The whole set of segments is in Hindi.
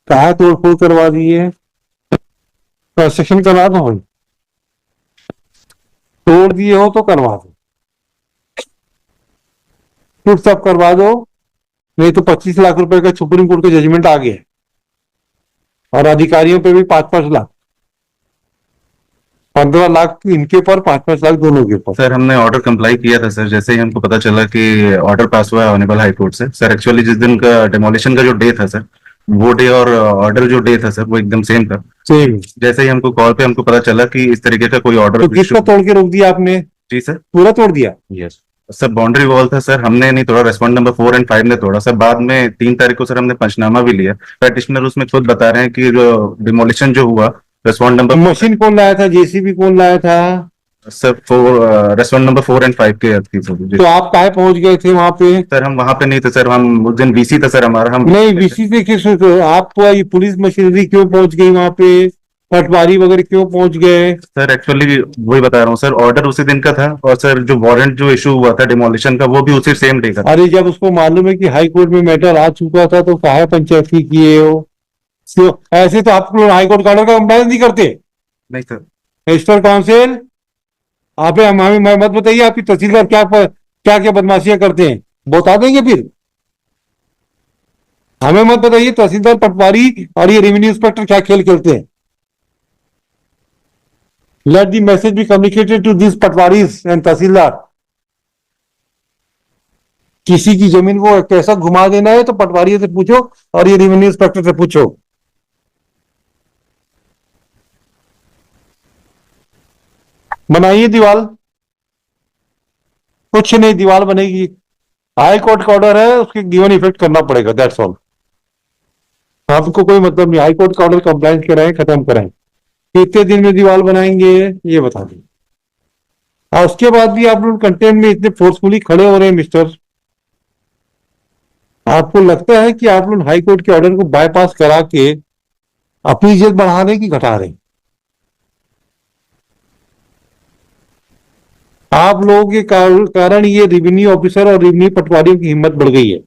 कहा तोड़फोड़ करवा दी है, कंस्ट्रक्शन करा दो भाई, तोड़ दिए हो तो करवा दो, टूट सब करवा दो, नहीं तो 25 लाख रुपए का सुप्रीम कोर्ट का जजमेंट आ गया है, और अधिकारियों पे भी 5-5 लाख, 15 लाख इनके ऊपर, 5-5 लाख दोनों के ऊपर। सर हमने ऑर्डर कंप्लाई किया था सर, जैसे ही हमको पता चला कि ऑर्डर पास हुआ है ऑनरेबल हाई कोर्ट से। सर एक्चुअली जिस दिन का डिमोलिशन का जो डे था सर, वो डे और ऑर्डर जो डे था सर वो एकदम सेम था। सेम। जैसे ही हमको कॉल पे हमको पता चला कि इस तरीके का कोई ऑर्डर। तो किसको तोड़ के रोक दिया आपने? जी सर, पूरा तोड़ दिया? यस सर, बाउंड्री वॉल था सर, हमने नहीं तोड़ा, रेस्पॉन्ड नंबर 4 और 5 ने तोड़ा सर। बाद में 3 तारीख को सर हमने पंचनामा भी लिया, प्रैक्टिशनर उसमें खुद बता रहे हैं कि जो डिमोलिशन जो हुआ रेस्पॉन्ड नंबर। मशीन कौन लाया था, जेसीबी कौन लाया था? सर रेस्टोरेंट नंबर 4 और 5 के थी सर। तो आप काहे पहुंच गए थे वहां पे? सर हम वहां पे नहीं थे सर, हम उस दिन वीसी था सर हमारा। हम नहीं, वीसी से किस, आप ये पुलिस मशीनरी क्यों पहुंच गई वहां पे? पटवारी वगैरह क्यों पहुंच गए? सर एक्चुअली वही बता रहा हूँ सर, ऑर्डर उसी दिन का था, और सर जो वारंट जो इशू हुआ था डिमोलिशन का वो भी उसी सेम डे का था। अरे जब उसको मालूम है कि हाई कोर्ट में मैटर आ चुका था तो काहे पंचायती किए हो? तो ऐसे तो आप लोग हाई कोर्ट का ऑर्डर का कंप्लायंस नहीं करते। नहीं सर। रजिस्टर काउंसिल, आप हमें मत बताइए आपकी तहसीलदार क्या क्या क्या बदमाशियां करते हैं, बता देंगे फिर। हमें मत बताइए तहसीलदार, पटवारी और ये रेवेन्यू इंस्पेक्टर क्या खेल खेलते हैं। Let the message be communicated to this patwaris and tehsildar. किसी की जमीन को कैसा घुमा देना है तो पटवारी से पूछो और ये रेवेन्यू इंस्पेक्टर से पूछो। बनाइए दीवार, कुछ नहीं, दीवार बनेगी। हाई कोर्ट का ऑर्डर है, उसके गिवन इफेक्ट करना पड़ेगा, दैट्स ऑल। आपको कोई मतलब नहीं, हाई कोर्ट का ऑर्डर कंप्लाइंस कराएं, खत्म कराएं। कितने दिन में दीवार बनाएंगे ये बता दें। और उसके बाद भी आप लोग कंटेंट में इतने फोर्सफुली खड़े हो रहे हैं मिस्टर, आपको लगता है कि आप लोग हाई कोर्ट के ऑर्डर को बाईपास करा के अपनी इज्जत बढ़ा रहे कि घटा रहे? आप लोगों के कारण ये रेवेन्यू ऑफिसर और रेवेन्यू पटवारियों की हिम्मत बढ़ गई है।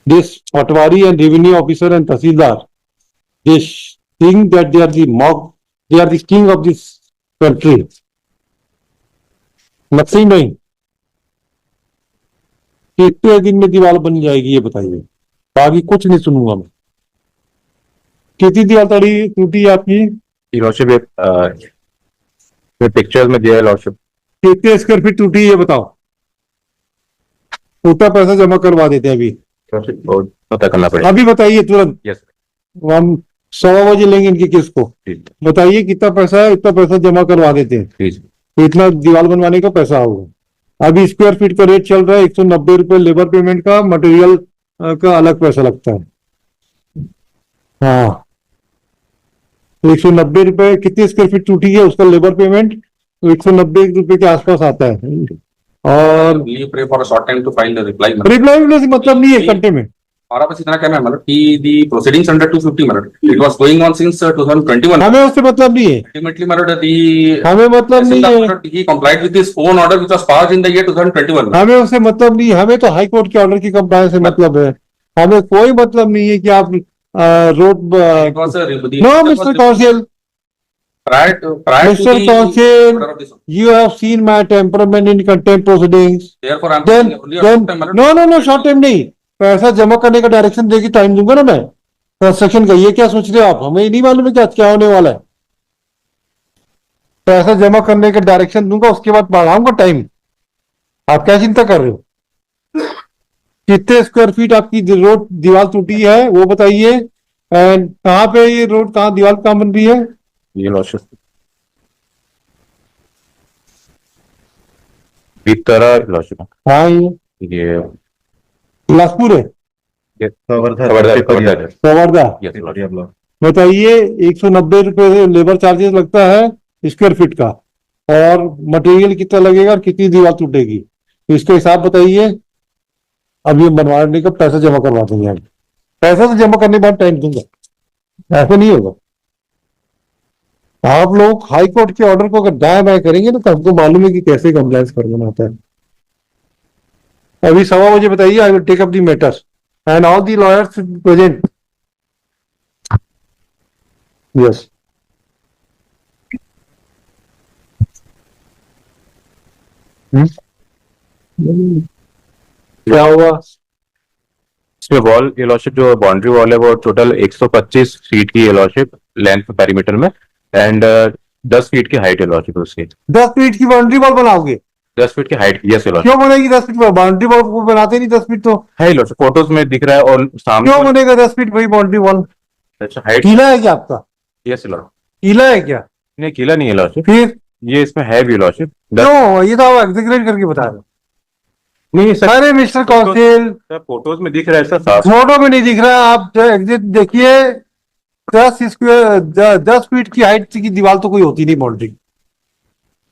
This Patwari and revenue officer and Tahsildar, they think that they are they are the king of this country. लगता ही नहीं। कितने दिन में दीवार बन जाएगी ये बताइए, बाकी कुछ नहीं सुनूंगा मैं। कितनी दीवार टूटी आपकी? लॉर्डशिप पिक्चर्स में दिया है लॉर्डशिप। कितने स्क्वायर फीट टूटी ये बताओ, उतना पैसा जमा करवा देते हैं अभी। पता करना पड़ेगा अभी बताइए तुरंत। यस हम 1:15 बजे लेंगे इनकी किस्त को। बताइए कितना पैसा है, इतना पैसा जमा करवा देते हैं, तो इतना दीवार बनवाने का पैसा होगा। अभी स्क्वायर फीट का रेट चल रहा है 190 रुपए लेबर पेमेंट का, मटेरियल का अलग पैसा लगता है। हाँ, 190 रुपए, कितनी स्क्वायर फीट टूटी है उसका लेबर पेमेंट 190 रुपए के आसपास आता है। और pray for a short time to file the reply reply मतलब नहीं है घंटे में। हमारा बस इतना कहना है मतलब कि the proceedings under 250 मतलब it was going on since 2021। हमें उससे मतलब नहीं है, ultimately मतलब the हमें मतलब नहीं है, he complied with his own order which was passed in the year 2021। हमें उससे मतलब नहीं, हमें तो हाई कोर्ट के ऑर्डर की कंप्लायंस से मतलब है। हमें कोई मतलब नहीं है कि आप road. No mister counsel, prior to Mr. the Counsel, order of this, you have seen my temperament in contempt proceedings. therefore I'm Then, saying only a short time मतलब no, शॉर्ट टाइम नहीं, पैसा जमा करने का डायरेक्शन देके टाइम दूंगा ना मैं कंस्ट्रक्शन का। ये क्या सोच रहे हो आप? हमें नहीं मालूम है क्या होने वाला है। पैसा जमा करने का डायरेक्शन दूंगा, उसके बाद बढ़ाऊंगा टाइम। आप क्या चिंता कर रहे हो? कितने स्क्वायर फीट आपकी रोड दीवार टूटी है वो बताइए, एंड कहाँ पे ये रोड, कहाँ दीवार कहाँ बन रही है? ये लॉर्डशिप बीतरा लॉर्डशिप। हाँ, ये बिलासपुर है, संवर्धा। बताइए 190 रुपए लेबर चार्जेस लगता है स्क्वायर फीट का, और मटेरियल कितना लगेगा और कितनी दीवार टूटेगी, तो इसका हिसाब बताइए। अब ये बनवाने का पैसा जमा करवा देंगे, पैसा तो जमा करने के बाद टाइम दूंगा, ऐसा नहीं होगा। आप लोग हाई कोर्ट के ऑर्डर को अगर दाएं बाएं करेंगे तो हमको मालूम है कि कैसे कंप्लायंस करना होता है। अभी 1:15 बताइए, I will take up the matter and all the lawyers present. Yes. क्या हुआ? इसमें वॉल ये लॉर्डशिप जो बाउंड्री वॉल है वो टोटल 125 फीट की ये लॉर्डशिप लेंथ पेरीमीटर में, एंड 10 फीट की हाइट है लॉर्डशिप उसकी। 10 फीट की बाउंड्री वॉल बनाओगे? 10 फीट की हाइट, यस लॉर्डशिप। क्यों बनेगी 10 फीट? बाउंड्री वॉल को बनाते नहीं 10 फीट तो। है लॉर्डशिप, फोटोज में दिख रहा है और सामने। क्यों बनेगा 10 फीट भाई बाउंड्री वॉल? अच्छा हाइट, किला है क्या आपका? Yes lordship. किला है क्या? नहीं किला नहीं है लॉर्डशिप, फिर ये इसमें है भी लॉर्डशिप। क्यों? ये तो आप एग्जीक्यूट करके बता रहे हो। नहीं सर, अरे मिस्टर कौंसिल, फोटोज में दिख रहा है सर साफ। फोटो में नहीं दिख रहा, आप एग्जिट देखिए। 10 फीट की हाइट की दीवार तो कोई होती नहीं बाउंड्री।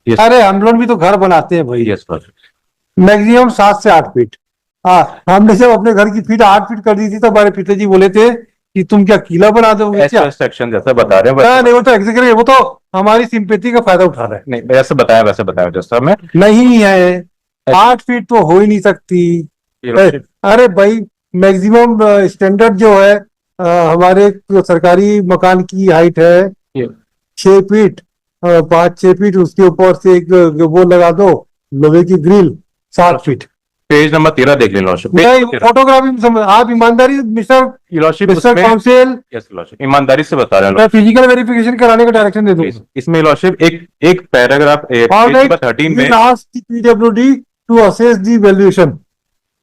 Yes. अरे हम लोग भी तो घर बनाते हैं भाई, यस लॉर्डशिप। मैक्सिमम 7 से 8 फीट। हाँ, हमने जब अपने घर की फीट 8 फीट कर दी थी तो हमारे पिताजी बोले थे कि तुम क्या किला बना दोगे क्या? सेक्शन जैसा बता रहे हैं हाँ, नहीं वो तो एग्जीक्यूटिव, वो तो हमारी सिंपैथी का फायदा उठा रहा है। नहीं वैसे बताया जैसा मैं। नहीं है, 8 फीट तो हो ही नहीं सकती। ये लॉर्डशिप, अरे भाई मैक्सिमम स्टैंडर्ड जो है हमारे सरकारी मकान की हाइट है ये 6 फीट, 5-6 फीट, उसके ऊपर से एक वो लगा दो लोहे की ग्रिल 7 फीट। पेज नंबर 13 देख लें लॉर्डशिप। नहीं, फोटोग्राफी में समझ, आप ईमानदारी mister lordship mister council, yes lordship, ईमानदारी से बता रहे हैं मैं फिजिकल वेरिफिकेशन कराने का डायरेक्शन दे दूंगा। इसमें लॉर्डशिप एक पैराग्राफ पेज नंबर 13 में PWD to assess the valuation.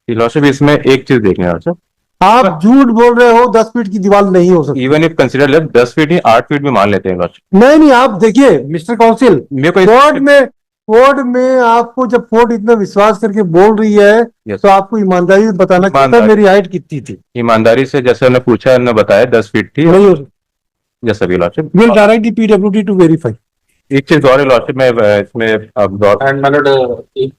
Lordship इसमें एक चीज देखने लॉर्डशिप, आप झूठ बोल रहे हो, 10 फीट की दीवार नहीं हो सकती। Even if consider left 10 feet he 8 feet भी मान लेते हैं लॉर्डशिप। नहीं, आप देखिए मिस्टर काउंसिल, मेरे को कोर्ट में आपको जब कोर्ट इतना विश्वास करके बोल रही है Yes. तो आपको ईमानदारी से बताना चाहिए मेरी हाइट कितनी थी। ईमानदारी से जैसे उन्होंने पूछा उन्होंने बताया 10 फीट थी, नहीं हो सकती। जैसा भी lordship. Will direct the PWD to verify. एक चीज और है लॉर्डशिप में इसमें अब And my lord, if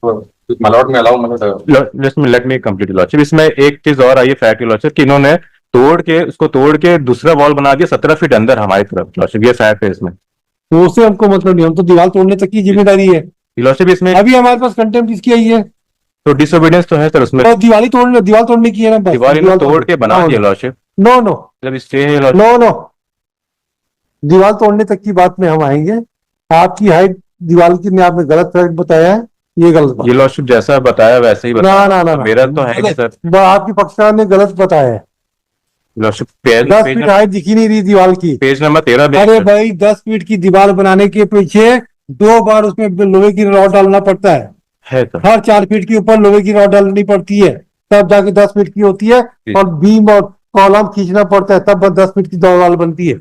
my lord may allow, my lord, let me complete lordship, इसमें एक चीज और आई है फैक्ट लॉर्डशिप कि इन्होंने तोड़ के दूसरा वॉल बना दिया 17 फीट अंदर हमारी तरफ लॉर्डशिप, ये फैक्ट है इसमें। तो उससे हमको मतलब नहीं, हम तो दीवार तोड़ने तक की जिम्मेदारी है। लॉर्डशिप इसमें अभी हमारे पास कंटेम्प्ट इसकी आई है तो डिसोबीडियंस तो है सर उसमें, तो दीवार तोड़ने की है ना बस। दीवार इन्होंने तोड़ के बना दिया लॉर्डशिप, नो नो मतलब स्टे है लॉर्डशिप। नो नो, दीवार तोड़ने तक की बात में हम आएंगे। आपकी हाइट दीवार की ने आपने गलत फैक्ट बताया है, ये गलत बात। ये लॉर्डशिप जैसा बताया वैसे ही बताया। ना मेरा तो है ही सर आपकी पक्षकार ने गलत बताया है। लॉर्डशिप 10 फीट हाइट दिखी नहीं रही दीवार की। पेज नंबर 13 अरे भाई 10 फीट की दीवार बनाने के पीछे 2 बार उसमें लोहे की रॉड डालना पड़ता है तो हर 4 फीट के ऊपर लोहे की रॉड डालनी पड़ती है, तब जाके 10 फीट की होती है। और बीम और कॉलम खींचना पड़ता है, तब 10 फीट की दीवार बनती है।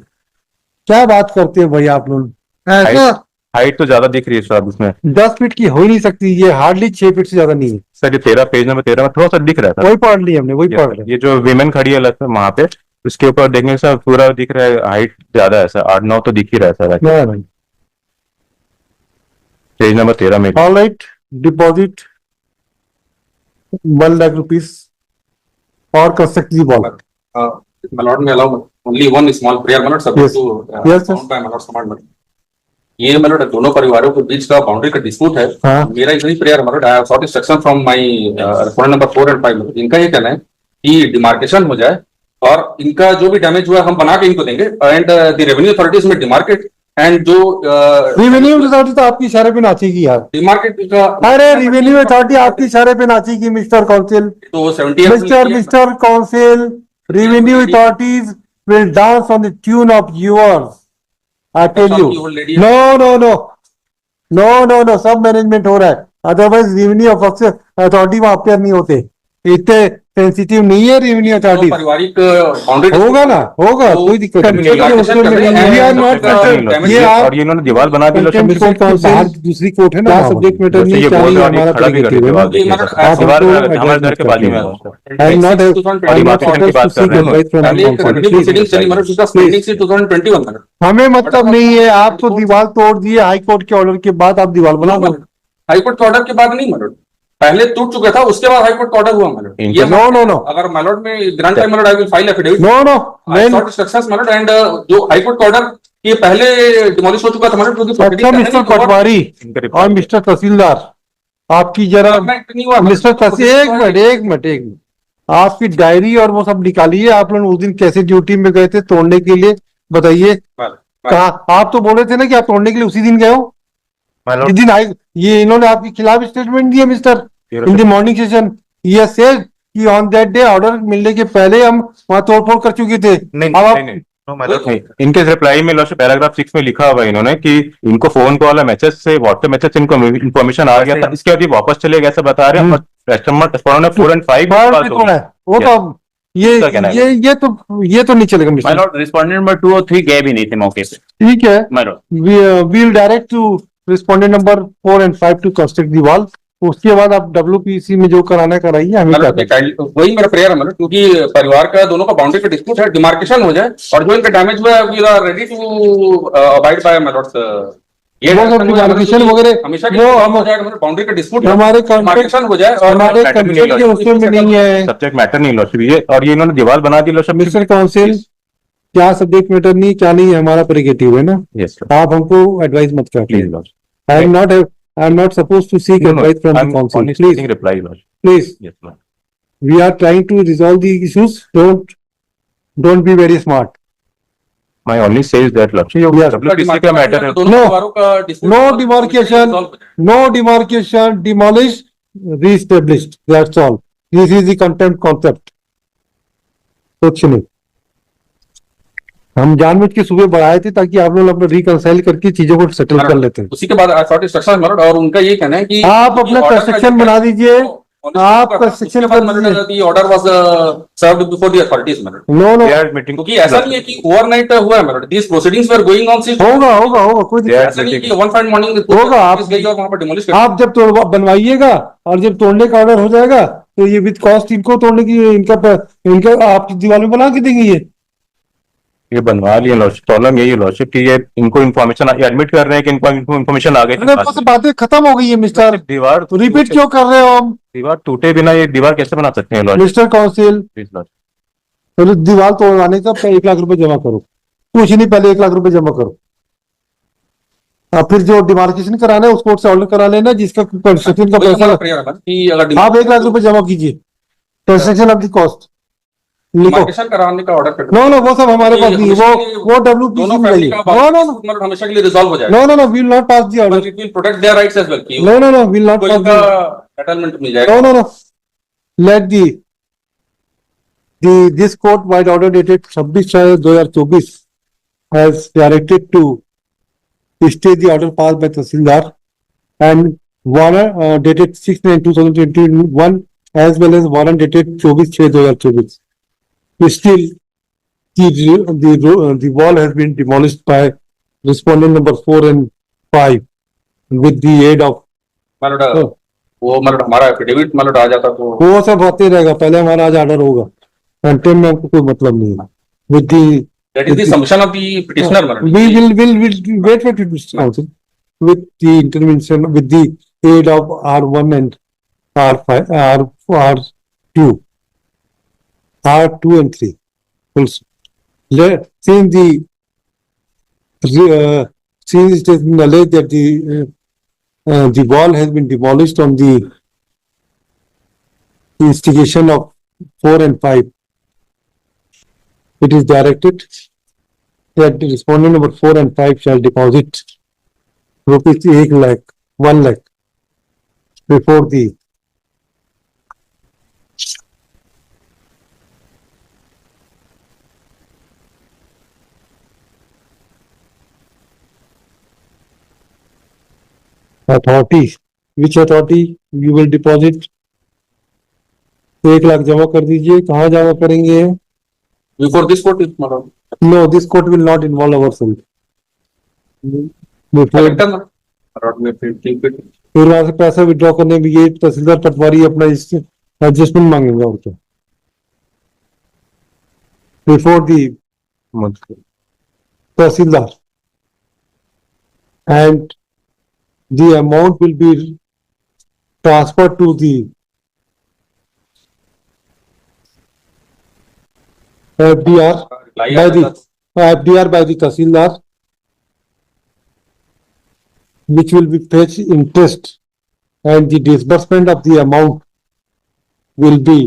क्या बात करते हैं भाई आप लोग? ऐसा हाइट तो ज्यादा दिख रही है सर उसमें, 10 फीट की हो ही नहीं सकती, ये हार्डली 6 फीट से ज्यादा नहीं है। सर ये 13 पेज नंबर 13 में थोड़ा सा दिख रहा था, वही पढ़ ली हमने, वही पढ़ लिया। ये जो विमेन खड़ी है वहां पे उसके ऊपर देखने से पूरा दिख रहा है हाइट ज्यादा है सर, 8-9 तो दिख ही रहा है सर भाई पेज नंबर 13 में। All right, deposit 1 lakh rupees और construct the wall. my lord may allow only one small prayer, my lord, subject Yes. to Yes, found by my lord's commandment. ये my lord दोनों परिवारों के बीच का बाउंड्री का डिस्प्यूट है। हाँ। मेरा इतनी prayer my lord, I have sought instruction from my respondent number 4 and 5। इनका ये कहना है कि डिमार्केशन हो जाए और इनका जो भी डैमेज हुआ है हम बना के इनको देंगे, एंड द रेवेन्यू अथॉरिटीज में डिमार्केट, एंड जो रिवेन्यू अथॉरिटी तो आपकी इशारे पे नाचेगी यार। डिमार्केट का अरे रिवेन्यू अथॉरिटी आपकी इशारे पे नाचेगी मिस्टर काउंसिल। तो 70 mister council, revenue authorities will dance on the tune of yours. I tell you. No, सब मैनेजमेंट हो रहा है, अदरवाइज रेवेन्यू अथॉरिटी वहां अपेयर नहीं होते, इतने सेंसिटिव नहीं है रेवेन्यू अथॉरिटी। पारिवारिक बाउंड्री होगा ना, होगा, कोई दिक्कत नहीं। ये और ये इन्होंने दीवार बना दी दूसरी कोर्ट है ना, सब्जेक्ट मैटर नहीं ये बोल रहा है खड़ा भी कर दीवार हमारे घर के बाजू में I am not बड़ी बात की बात कर रहे हैं। हमें मतलब नहीं है, आप तो दीवार तोड़ दिए हाई कोर्ट के ऑर्डर के बाद, आप दीवार बना दो। हाईकोर्ट के ऑर्डर के बाद नहीं मैलॉर्ड, पहले टूट चुका था उसके बाद हाईकोर्ट का ऑर्डर हुआ मैलॉर्ड। ये नो अगर milord may grant time milord I will file affidavit. No instructions milord, and जो हाईकोर्ट का ऑर्डर ये पहले डिमोलिश हो चुका था मैलॉर्ड, अच्छा मिस्टर पटवारी और मिस्टर तहसीलदार, आपकी जरा नहीं हुआ मिस्टर तहसील, एक मिनट आपकी डायरी और वो सब निकालिए। आप लोग उस दिन कैसे ड्यूटी में गए थे तोड़ने के लिए, बताइए। कहा आप तो बोल रहे थे ना कि आप तोड़ने के लिए उसी दिन गए हो, जिस दिन आए ये इन्होंने आपके खिलाफ स्टेटमेंट दिया mister in the morning session. ये सेड कि ऑन दैट डे ऑर्डर मिलने के पहले हम वहां तोड़फोड़ कर चुके थे। नहीं अब आप नहीं नहीं no, मतलब नहीं, इनके रिप्लाई में लॉर्डशिप पैराग्राफ 6 में लिखा हुआ है इन्होंने कि इनको फोन कॉल या मैसेज से व्हाट्सएप मैसेज से इनको इन्फॉर्मेशन आ गया था, इसके बाद ये वापस चले गए ऐसा बता रहे हैं। और कस्टमर ने 4 and 5 वो तो अब ये तो नहीं चलेगा My mister. lord, respondent number 2 और 3 गए भी नहीं थे मौके पे। ठीक है, My lord. We will direct to respondent number 4 and 5 to construct the wall. उसके बाद आप WPC में जो कराना कराइए, हमें क्या करना। वही मेरा प्रेयर है मतलब, क्योंकि परिवार का दोनों का बाउंड्री का डिस्प्यूट है, डिमार्केशन हो जाए और जो इनका डैमेज हुआ है we are ready to abide by my lord. ये वो सब डिमार्केशन वगैरह हमेशा वो हम हो जाएगा, मतलब बाउंड्री का डिस्प्यूट हमारे डिमार्केशन हो जाए और हमारे कंट्रोल के उसमें में नहीं है। सब्जेक्ट मैटर नहीं लॉर्डशिप, ये और ये इन्होंने दीवार बना दी लॉर्डशिप। मिस्टर काउंसिल, क्या सब्जेक्ट मैटर नहीं क्या नहीं है हमारा प्रेरोगेटिव है ना। यस आप हमको एडवाइस मत कर please lordship. I am not suppose to seek advice from the counsel. Please reply lordship. Please, yes lord. We are trying to resolve the issues. Don't be very smart. My only says that lordship Yes. WPC का मैटर है। No. No No demarcation, no demarcation, demolished, re-established. That's all. This is the contempt concept. कुछ नहीं, हम जानबूझ के सुबह बढ़ाए थे ताकि आप लोग अपना रिकंसाइल करके चीजों को सेटल कर लेते हैं। उसी के बाद शॉर्ट इंस्ट्रक्शन मर्ड, और उनका ये कहना है कि आप अपना कंस्ट्रक्शन बना दीजिए, आप कंस्ट्रक्शन कर दीजिए। Order was served before the authorities मर्ड, no no, They are meeting. क्योंकि ऐसा नहीं है कि ओवरनाइट हुआ है मर्ड, this proceedings were going on since. होगा होगा होगा, कोई दिक्कत ऐसा नहीं है कि वन फाइन मॉर्निंग होगा, आप गई और वहां पर डिमोलिश कर। आप जब बनवाइएगा और जब तोड़ने का ऑर्डर हो जाएगा तो ये विद कॉस्ट इनको तोड़ने की इनका आपकी दीवार में बना के देंगे। ये बनवा लिया लॉर्डशिप। प्रॉब्लम यही है लॉर्डशिप कि ये इनको इन्फॉर्मेशन एडमिट कर रहे हैं कि इनको इन्फॉर्मेशन आ गई थी। अरे बस बातें खत्म हो गई है मिस्टर, दीवार तो रिपीट क्यों कर रहे हो हम? दीवार टूटे बिना ये दीवार कैसे बना सकते हैं lordship? Mister council, please lordship. पहले दीवार तोड़वाने का 1 लाख रुपए जमा करो, कुछ नहीं, पहले 1 लाख रुपए जमा करो। फिर जो डिमार्केशन कराना है उस कोर्ट से ऑर्डर करा लेना, जिसका कंस्ट्रक्शन का पैसा आप 1 लाख रुपए जमा कीजिए, कंस्ट्रक्शन ऑफ द कॉस्ट लिखो। डिमार्केशन कराने का ऑर्डर कर नो नो, वो सब हमारे पास नहीं है, वो WPC दोनों में फैमिली जाइए। का नो नो मतलब हमेशा के लिए रिजॉल्व हो जाएगा। No no no, we will not pass the order. It will protect their rights as well कि no no no, we will not कोई पास का द सेटलमेंट मिल जाएगा। No, no, no. Let this court by the order dated 26/2024 has directed to stay the order passed by Tahsildar and warrant dated 6/9/2021 as well as warrant dated 24/6/2024. Still, the wall has been demolished by respondent number 4 and 5 with the aid of मतलब वो मतलब हमारा एफिडेविट मतलब आ जाता तो वो सब होते रहेगा। पहले हमारा आज ऑर्डर होगा, कंटेम में हमको कोई मतलब नहीं है। With the that is the submission of the petitioner मतलब we will wait for it, Mr. Counsel, with the intervention with the aid of R1 and R5 R2 and 3 also. Since it has been alleged that the wall has been demolished on the instigation of 4 and 5. It is directed that the respondent number 4 and 5 shall deposit rupees 1 lakh before the authority. Which authority you will deposit? 1 lakh जमा कर दीजिए। कहाँ जमा करेंगे? बिफोर दिस कोर्ट इज मतलब No, this court will not involve ourselves. Before collector मतलब में फिर वहां से पैसा विड्रॉ करने में ये तहसीलदार पटवारी अपना एडजस्टमेंट मांगेगा और क्या। Before the tehsildar and the amount will be transferred to the FDR by the Tahsildar, which will be fetch interest and the disbursement of the amount will be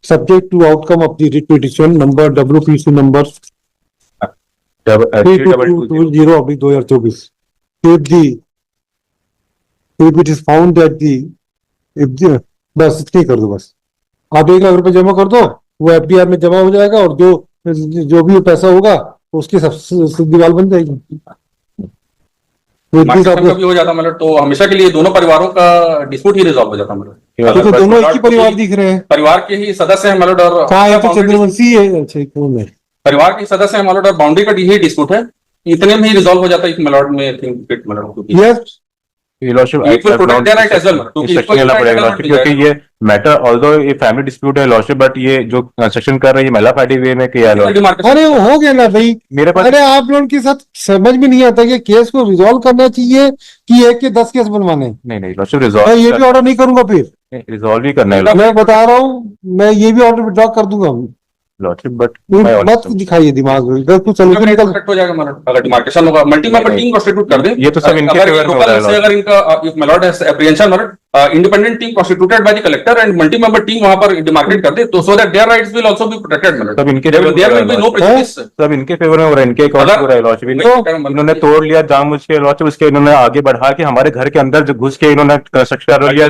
subject to outcome of the writ petition number WPC number 3220/2024. If it is found that बस इतने कर दो, बस आप 1 लाख रुपए जमा कर दो, वो FDR में जमा हो जाएगा और जो भी पैसा होगा उसकी सब दीवार बन जाएगी। डिमार्केशन का भी हो जाता मतलब, तो हमेशा के लिए दोनों परिवारों का डिस्प्यूट ही रिजॉल्व हो जाता मतलब। तो दोनों एक ही परिवार दिख रहे हैं। परिवार के ही सदस्य हैं मतलब, और कहाँ है तो चंद्रवंशी है। अच्छा, कौन है? परिवार के सदस्य हैं मतलब, और बाउंड्री का यही डिस्प्यूट है, इतने में ही रिजॉल्व हो जाता है मलॉट में। आई थिंक इट मतलब yes, lordship It will protect their right as well, क्योंकि इसको लेना right पड़ेगा as well लॉर्डशिप, क्योंकि ये मैटर ऑल्दो ये फैमिली डिस्प्यूट है लॉर्डशिप, बट ये जो कंस्ट्रक्शन कर रही है महिला पार्टी वे में किया है। डिमार्केशन अरे वो हो गया ना भाई। मेरे पास अरे आप लोगों के साथ समझ में नहीं आता कि केस को रिजॉल्व करना चाहिए कि 1 के 10 केस बनवाने। नहीं लॉर्डशिप मैं रिजॉल्व ये भी ऑर्डर नहीं करूंगा, फिर रिजॉल्व ही करना है मैं बता रहा हूँ, मैं ये भी ऑर्डर विड्रॉ कर दूंगा। लॉर्डशिप, बट मत दिखाइए दिमाग में, अगर कुछ सोल्यूशन निकल प्रोटेक्ट हो जाएगा मतलब, अगर डिमार्केशन होगा मल्टी मेंबर टीम कॉन्स्टिट्यूट कर दें। ये तो सब इनके अगर फेवर में हो रहा है से अगर इनका इफ मलॉट हैज एप्रीहेंशन मतलब independent team constituted by the collector and multi member team वहां पर डिमार्केट कर दे, तो so that their rights will also be protected मतलब। सब इनके there will be no prejudice. सब इनके फेवर में हो रहा है, इनके अकॉर्डिंग हो रहा है लॉर्डशिप। इन्होंने तोड़ लिया जानबूझ के लॉर्डशिप, उसके इन्होंने आगे बढ़ा के हमारे घर के अंदर जो घुस के इन्होंने कंस्ट्रक्शन कर लिया।